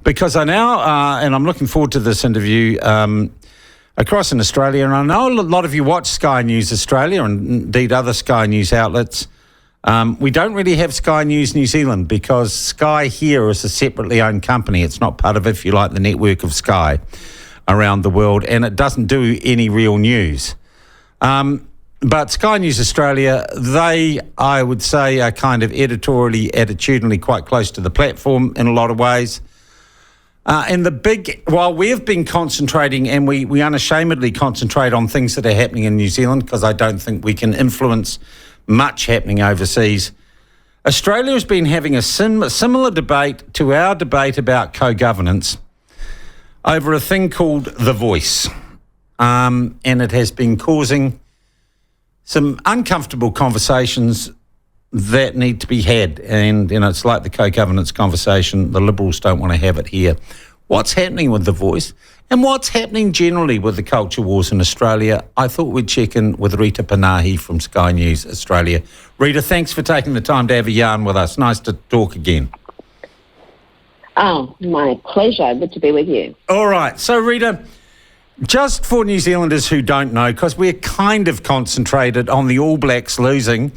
because I now, and I'm looking forward to this interview, across in Australia, and I know a lot of you watch Sky News Australia and indeed other Sky News outlets. We don't really have Sky News New Zealand because Sky here is a separately owned company. It's not part of, if you like, the network of Sky around the world, and it doesn't do any real news. But Sky News Australia, they, I would say, are kind of editorially, attitudinally quite close to the platform in a lot of ways. While we've been concentrating, and we unashamedly concentrate on things that are happening in New Zealand, because I don't think we can influence much happening overseas, Australia has been having a similar debate to our debate about co-governance over a thing called The Voice. And it has been causing some uncomfortable conversations that need to be had. And, it's like the co-governance conversation. The Liberals don't want to have it here. What's happening with The Voice and what's happening generally with the culture wars in Australia? I thought we'd check in with Rita Panahi from Sky News Australia. Rita, thanks for taking the time to have a yarn with us. Nice to talk again. Oh, my pleasure. Good to be with you. All right. So, Rita, just for New Zealanders who don't know, because we're kind of concentrated on the All Blacks losing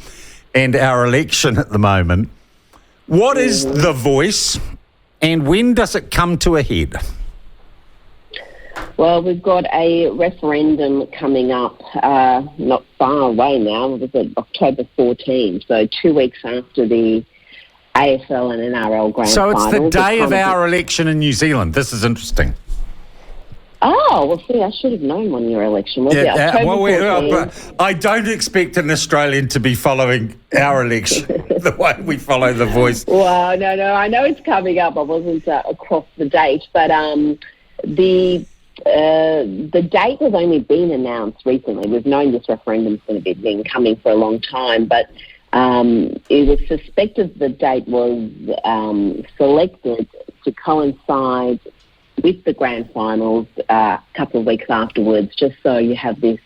and our election at the moment, what is The Voice and when does it come to a head? Well, we've got a referendum coming up not far away now. It was October 14, so 2 weeks after the AFL and NRL grand final. So it's the day of our election in New Zealand. This is interesting. Oh, well, see, I should have known when your election was. I don't expect an Australian to be following our election the way we follow The Voice. Well, no, I know it's coming up. I wasn't across the date, but the date has only been announced recently. We've known this referendum's going to be coming for a long time, but it was suspected the date was selected to coincide with the grand finals a couple of weeks afterwards, just so you have this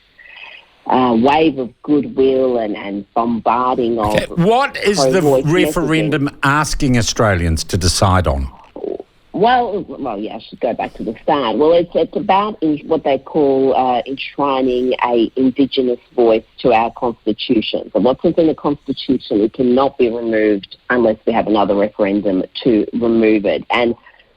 wave of goodwill and bombarding of... Okay. What is the referendum asking Australians to decide on? Well, yeah, I should go back to the start. Well, it's about what they call enshrining a Indigenous voice to our Constitution. So what's in the Constitution, it cannot be removed unless we have another referendum to remove it. And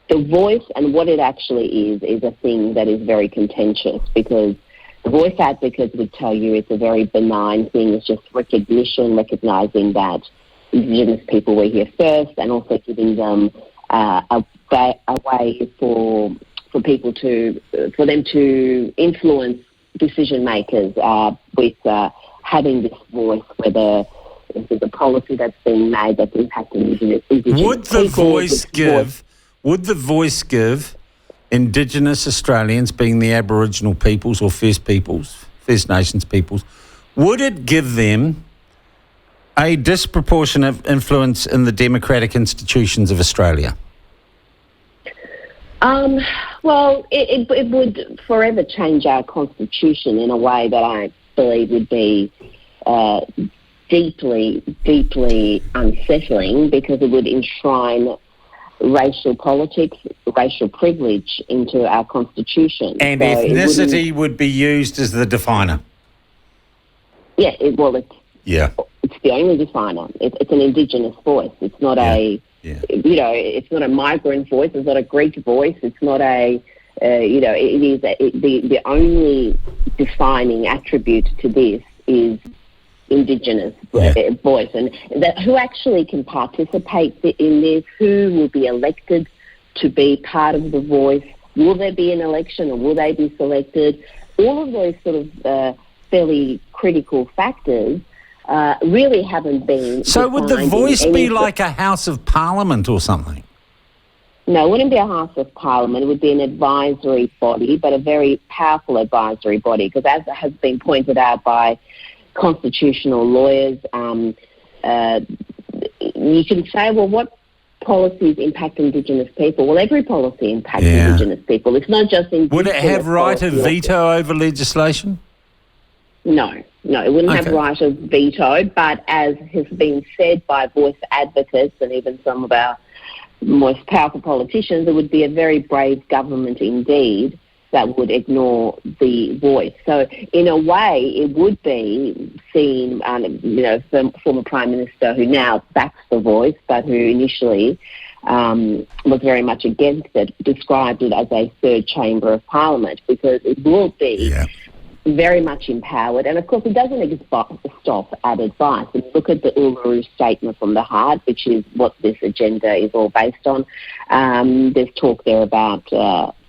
The Voice and what it actually is a thing that is very contentious, because the voice advocates would tell you it's a very benign thing. It's just recognising that Indigenous people were here first, and also giving them a way for people for them to influence decision makers with having this voice, whether there's a policy that's being made that's impacting Indigenous people. Would the voice give Indigenous Australians, being the Aboriginal peoples or First Nations peoples, would it give them a disproportionate influence in the democratic institutions of Australia? Well, it would forever change our Constitution in a way that I believe would be deeply, deeply unsettling, because it would enshrine racial politics, racial privilege into our Constitution. And so ethnicity would be used as the definer. Yeah, it's the only definer. It's an Indigenous voice. It's not it's not a migrant voice. It's not a Greek voice. It's not it is the only defining attribute to this is Indigenous voice, and that who actually can participate in this, who will be elected to be part of the voice, will there be an election or will they be selected? All of those sort of fairly critical factors really haven't been. So would the voice be like a House of Parliament or something? No, it wouldn't be a House of Parliament. It would be an advisory body, but a very powerful advisory body, because as has been pointed out by constitutional lawyers, you can say, well, what policies impact Indigenous people? Well, every policy impacts Indigenous people. It's not just Indigenous. Would it have right of veto over legislation? No, it wouldn't have right of veto, but as has been said by voice advocates and even some of our most powerful politicians, it would be a very brave government indeed that would ignore the voice. So in a way, it would be seen, former Prime Minister who now backs the voice, but who initially was very much against it, described it as a third chamber of Parliament, because it will be very much empowered. And of course, it doesn't stop at advice. And look at the Uluru Statement from the Heart, which is what this agenda is all based on. There's talk there about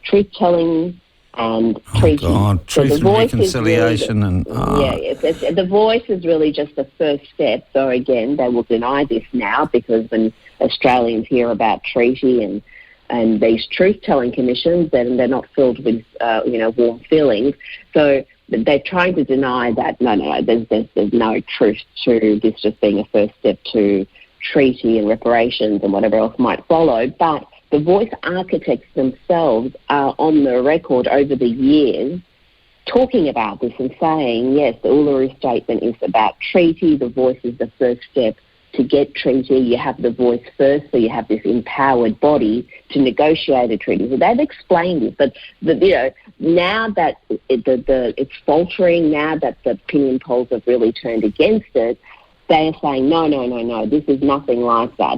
truth-telling and treaty. Truth and reconciliation. The voice is really just the first step. So again, they will deny this now, because when Australians hear about treaty and these truth-telling commissions, then they're not filled with warm feelings. So they're trying to deny that there's no truth to this just being a first step to treaty and reparations and whatever else might follow. But the voice architects themselves are on the record over the years talking about this and saying, yes, the Uluru Statement is about treaty. The voice is the first step to get treaty. You have the voice first, so you have this empowered body to negotiate a treaty. So they've explained it, but now that it's faltering, now that the opinion polls have really turned against it, they are saying, no, this is nothing like that.